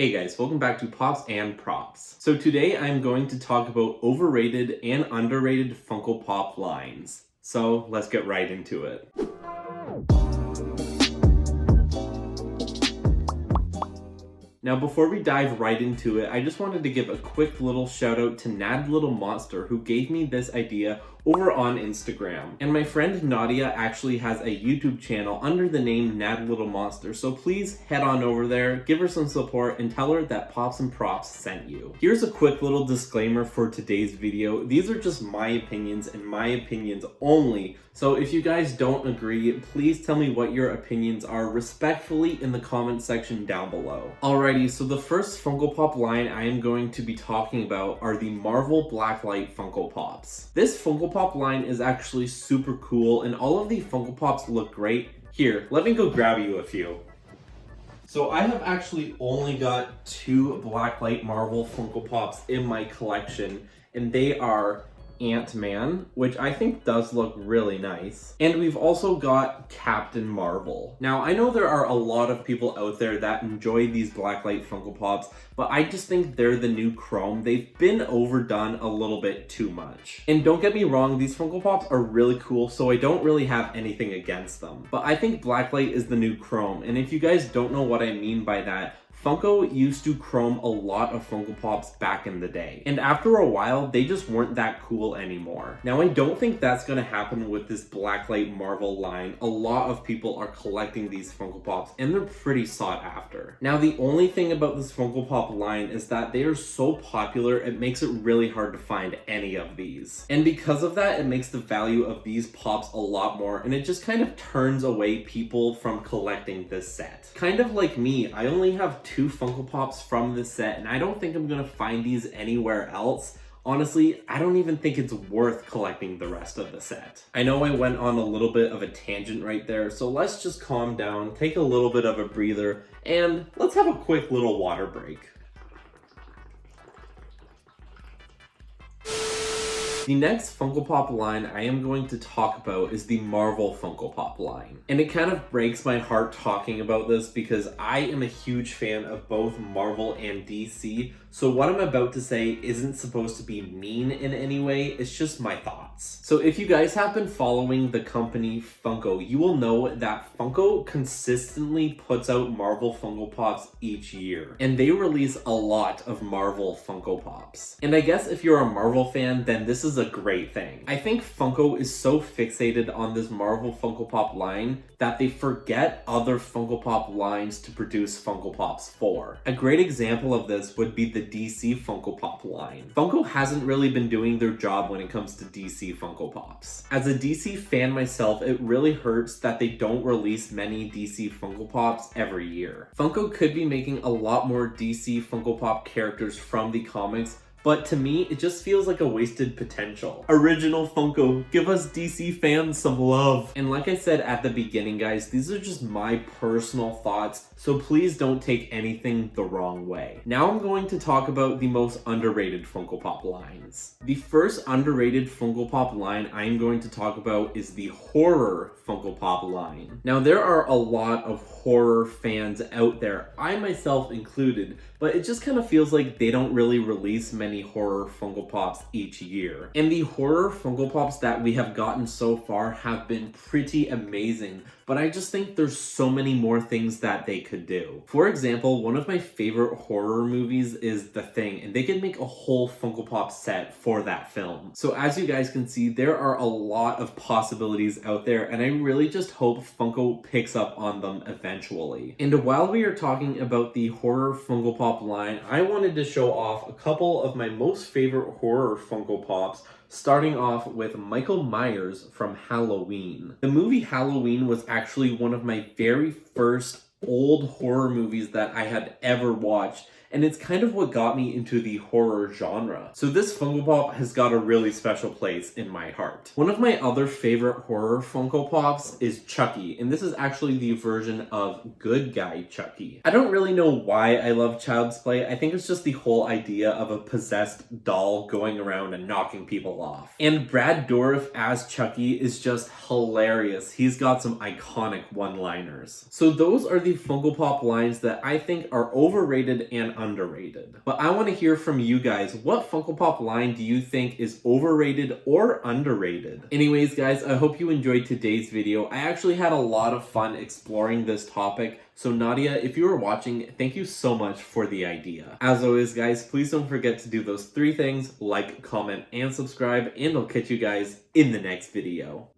Hey guys, welcome back to Pops and Props. So today I'm going to talk about overrated and underrated Funko Pop lines. So let's get right into it. Now before we dive right into it, I just wanted to give a quick little shout out to Nad Little Monster who gave me this idea over on Instagram. And my friend Nadia actually has a YouTube channel under the name Nad Little Monster, so please head on over there, give her some support, and tell her that Pops and Props sent you. Here's a quick little disclaimer for today's video. These are just my opinions and my opinions only, so if you guys don't agree, please tell me what your opinions are respectfully in the comment section down below. Alrighty, so the first Funko Pop line I am going to be talking about are the Marvel Blacklight Funko Pops. This Funko Pop line is actually super cool and all of the Funko Pops look great. Here, let me go grab you a few. So I have actually only got two Blacklight Marvel Funko Pops in my collection, and they are Ant-Man, which I think does look really nice. And we've also got Captain Marvel. Now, I know there are a lot of people out there that enjoy these Blacklight Funko Pops, but I just think they're the new Chrome. They've been overdone a little bit too much. And don't get me wrong, these Funko Pops are really cool, so I don't really have anything against them. But I think Blacklight is the new Chrome, and if you guys don't know what I mean by that, Funko used to chrome a lot of Funko Pops back in the day, and after a while, they just weren't that cool anymore. Now, I don't think that's gonna happen with this Blacklight Marvel line. A lot of people are collecting these Funko Pops, and they're pretty sought after. Now, the only thing about this Funko Pop line is that they are so popular, it makes it really hard to find any of these. And because of that, it makes the value of these Pops a lot more, and it just kind of turns away people from collecting this set. Kind of like me, I only have two Funko Pops from this set, and I don't think I'm gonna find these anywhere else. Honestly, I don't even think it's worth collecting the rest of the set. I know I went on a little bit of a tangent right there, so let's just calm down, take a little bit of a breather, and let's have a quick little water break. The next Funko Pop line I am going to talk about is the Marvel Funko Pop line. And it kind of breaks my heart talking about this because I am a huge fan of both Marvel and DC, so what I'm about to say isn't supposed to be mean in any way, it's just my thoughts. So if you guys have been following the company Funko, you will know that Funko consistently puts out Marvel Funko Pops each year. And they release a lot of Marvel Funko Pops. And I guess if you're a Marvel fan, then this is a great thing. I think Funko is so fixated on this Marvel Funko Pop line that they forget other Funko Pop lines to produce Funko Pops for. A great example of this would be the DC Funko Pop line. Funko hasn't really been doing their job when it comes to DC Funko Pops. As a DC fan myself, it really hurts that they don't release many DC Funko Pops every year. Funko could be making a lot more DC Funko Pop characters from the comics, but to me, it just feels like a wasted potential. Original Funko, give us DC fans some love. And like I said at the beginning, guys, these are just my personal thoughts, so please don't take anything the wrong way. Now I'm going to talk about the most underrated Funko Pop lines. The first underrated Funko Pop line I'm going to talk about is the horror Funko Pop line. Now there are a lot of horror fans out there, I myself included, but it just kind of feels like they don't really release many horror Funko Pops each year. And the horror Funko Pops that we have gotten so far have been pretty amazing, but I just think there's so many more things that they could do. For example, one of my favorite horror movies is The Thing, and they could make a whole Funko Pop set for that film. So as you guys can see, there are a lot of possibilities out there, and I really just hope Funko picks up on them eventually. And while we are talking about the horror Funko Pop line, I wanted to show off a couple of my most favorite horror Funko Pops, starting off with Michael Myers from Halloween. The movie Halloween was actually one of my very first old horror movies that I had ever watched, and it's kind of what got me into the horror genre. So this Funko Pop has got a really special place in my heart. One of my other favorite horror Funko Pops is Chucky, and this is actually the version of Good Guy Chucky. I don't really know why I love Child's Play. I think it's just the whole idea of a possessed doll going around and knocking people off. And Brad Dourif as Chucky is just hilarious. He's got some iconic one-liners. So those are the the Funko Pop lines that I think are overrated and underrated. But I want to hear from you guys. What Funko Pop line do you think is overrated or underrated? Anyways, guys, I hope you enjoyed today's video. I actually had a lot of fun exploring this topic. So Nadia, if you were watching, thank you so much for the idea. As always, guys, please don't forget to do those 3 things: like, comment, and subscribe, and I'll catch you guys in the next video.